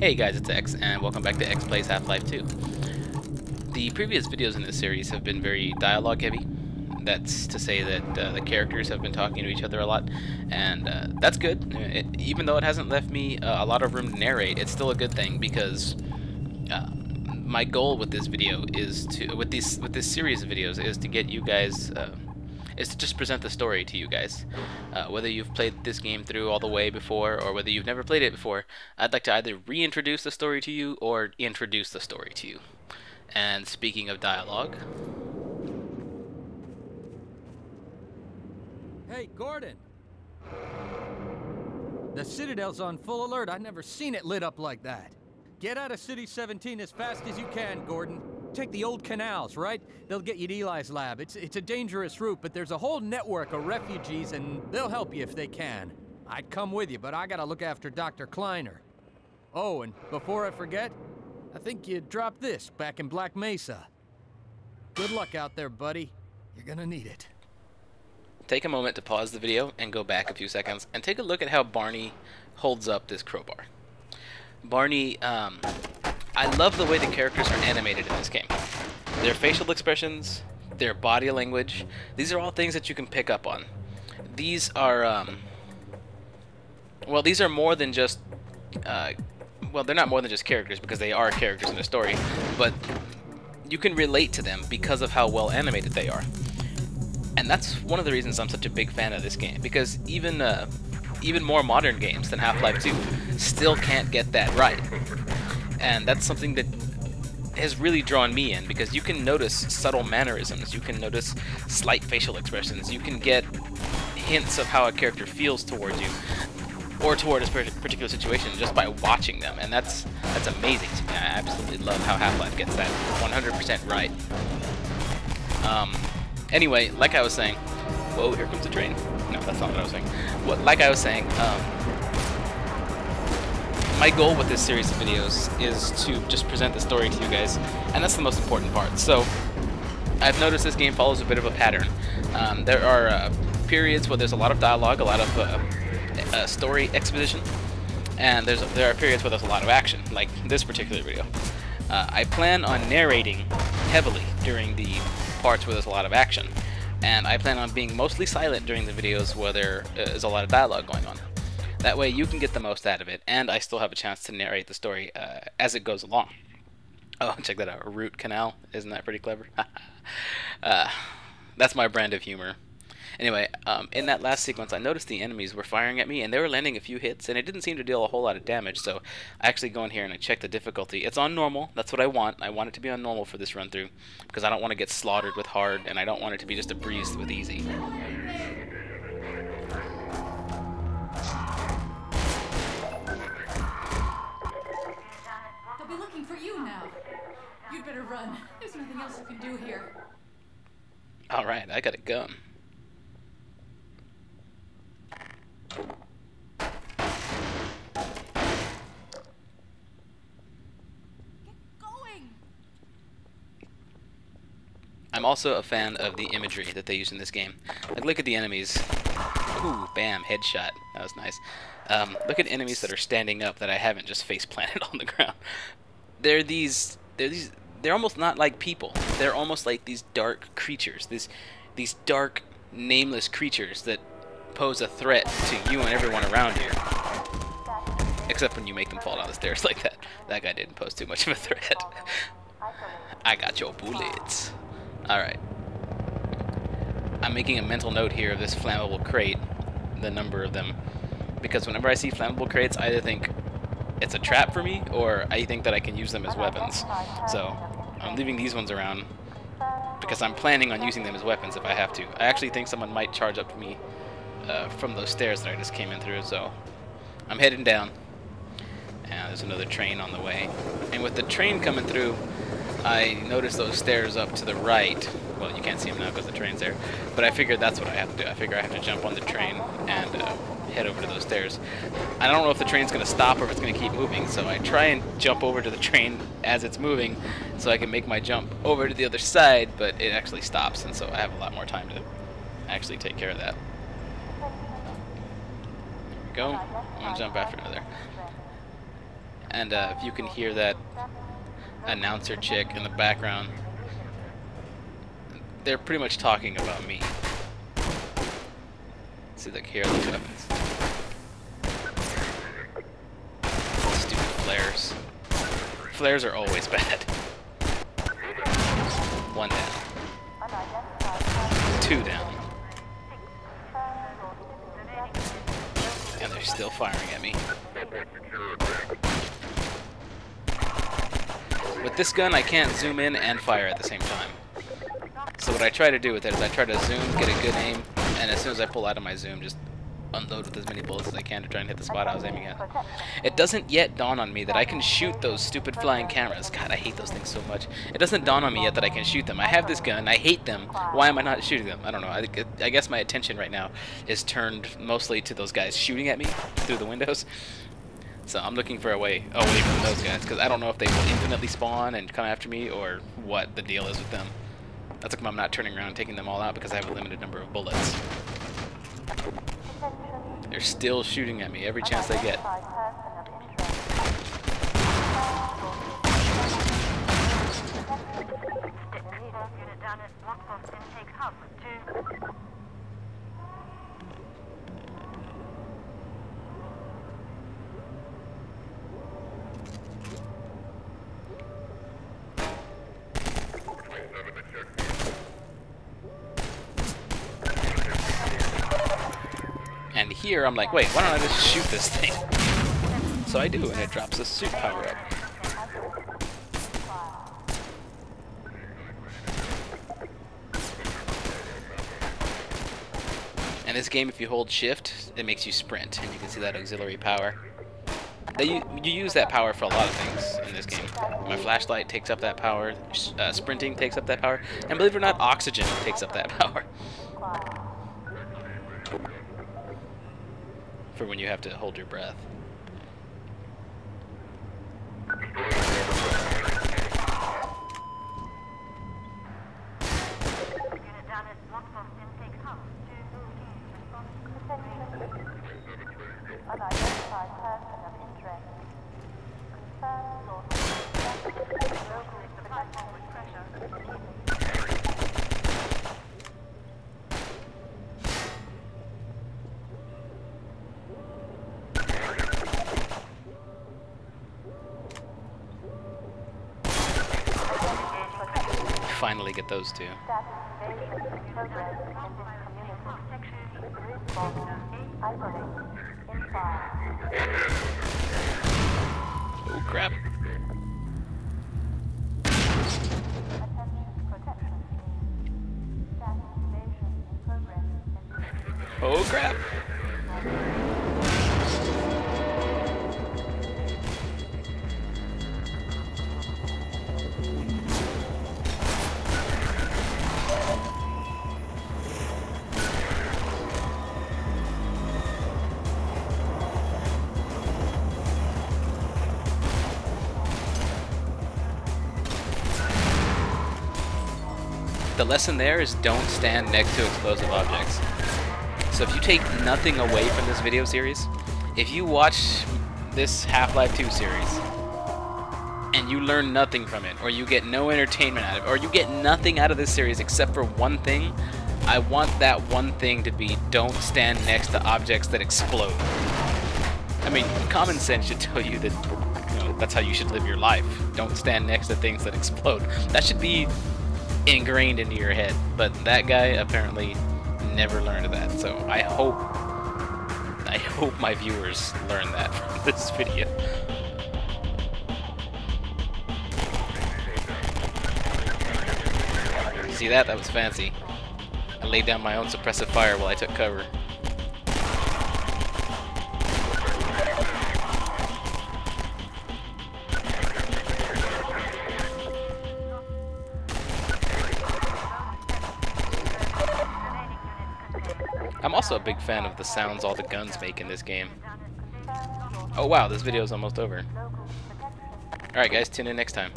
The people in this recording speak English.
Hey guys, it's X, and welcome back to X Plays Half-Life 2. The previous videos in this series have been very dialogue heavy. That's to say that the characters have been talking to each other a lot, and that's good. Even though it hasn't left me a lot of room to narrate, it's still a good thing because my goal with this video is to, with this series of videos, is to get you guys, is to just present the story to you guys. Whether you've played this game through all the way before or whether you've never played it before, I'd like to either reintroduce the story to you or introduce the story to you. And speaking of dialogue... Hey, Gordon! The Citadel's on full alert. I've never seen it lit up like that. Get out of City 17 as fast as you can, Gordon. Take the old canals, right? They'll get you to Eli's lab. It's a dangerous route, but there's a whole network of refugees, and they'll help you if they can. I'd come with you, but I gotta look after Dr. Kleiner. Oh, and before I forget, I think you dropped this back in Black Mesa. Good luck out there, buddy. You're gonna need it. Take a moment to pause the video and go back a few seconds and take a look at how Barney holds up this crowbar. Barney, I love the way the characters are animated in this game. Their facial expressions, their body language, these are all things that you can pick up on. These are, well, these are more than just, well, they're not more than just characters because they are characters in the story, but you can relate to them because of how well animated they are. And that's one of the reasons I'm such a big fan of this game, because even more modern games than Half-Life 2 still can't get that right. And that's something that has really drawn me in, because you can notice subtle mannerisms, you can notice slight facial expressions, you can get hints of how a character feels towards you, or toward a particular situation just by watching them, and that's amazing to me. I absolutely love how Half-Life gets that 100% right. Anyway, like I was saying, whoa, here comes the train. No, that's not what I was saying. Like I was saying, my goal with this series of videos is to just present the story to you guys, and that's the most important part. So, I've noticed this game follows a bit of a pattern. There are periods where there's a lot of dialogue, a lot of story exposition, and there are periods where there's a lot of action, like this particular video. I plan on narrating heavily during the parts where there's a lot of action, and I plan on being mostly silent during the videos where there is a lot of dialogue going on. That way you can get the most out of it, and I still have a chance to narrate the story as it goes along. Oh, check that out, root canal. Isn't that pretty clever? That's my brand of humor. Anyway, in that last sequence, I noticed the enemies were firing at me, and they were landing a few hits, and it didn't seem to deal a whole lot of damage, so I actually go in here and I check the difficulty. It's on normal. That's what I want. I want it to be on normal for this run-through, because I don't want to get slaughtered with hard, and I don't want it to be just a breeze with easy. They'll be looking for you now. You'd better run. There's nothing else you can do here. Alright, I got a gun. I'm also a fan of the imagery that they use in this game. Like, look at the enemies. Ooh, bam, headshot. That was nice. Look at enemies that are standing up that I haven't just face planted on the ground. They're almost not like people. They're almost like these dark creatures. These dark, nameless creatures that pose a threat to you and everyone around you. Except when you make them fall down the stairs like that. That guy didn't pose too much of a threat. I got your bullets. Alright. I'm making a mental note here of this flammable crate, the number of them, because whenever I see flammable crates, I either think it's a trap for me, or I think that I can use them as weapons. So, I'm leaving these ones around, because I'm planning on using them as weapons if I have to. I actually think someone might charge up to me from those stairs that I just came in through, so I'm heading down. And there's another train on the way. And with the train coming through, I noticed those stairs up to the right. Well, you can't see them now because the train's there. But I figured that's what I have to do. I figure I have to jump on the train and head over to those stairs. I don't know if the train's going to stop or if it's going to keep moving, so I try and jump over to the train as it's moving so I can make my jump over to the other side, but it actually stops, and so I have a lot more time to actually take care of that. There we go. One jump after another. And if you can hear that announcer chick in the background, they're pretty much talking about me. Let's see if they can hear those weapons. Stupid flares. Flares are always bad. 1 down. 2 down. And they're still firing at me. With this gun, I can't zoom in and fire at the same time. So what I try to do with it is I try to zoom, get a good aim, and as soon as I pull out of my zoom, just unload with as many bullets as I can to try and hit the spot I was aiming at. It doesn't yet dawn on me that I can shoot those stupid flying cameras. God, I hate those things so much. It doesn't dawn on me yet that I can shoot them. I have this gun, I hate them. Why am I not shooting them? I don't know. I guess my attention right now is turned mostly to those guys shooting at me through the windows. So I'm looking for a way away from those guys, because I don't know if they will infinitely spawn and come after me, or what the deal is with them. That's like I'm not turning around and taking them all out because I have a limited number of bullets. They're still shooting at me every chance they get. And here I'm like, wait, why don't I just shoot this thing? So I do, and it drops a suit power up. And this game, if you hold shift, it makes you sprint, and you can see that auxiliary power. You use that power for a lot of things in this game. My flashlight takes up that power, sprinting takes up that power, and believe it or not, oxygen takes up that power. For when you have to hold your breath. Finally get those two. Oh crap. Oh crap. The lesson there is don't stand next to explosive objects. So if you take nothing away from this video series, if you watch this Half-Life 2 series and you learn nothing from it, or you get no entertainment out of it, or you get nothing out of this series except for one thing, I want that one thing to be don't stand next to objects that explode. I mean, common sense should tell you that, you know, that's how you should live your life. Don't stand next to things that explode. That should be ingrained into your head, but that guy apparently never learned that. So I hope my viewers learn that from this video. See that? That was fancy. I laid down my own suppressive fire while I took cover. I'm also a big fan of the sounds all the guns make in this game. Oh wow, this video is almost over. Alright guys, tune in next time.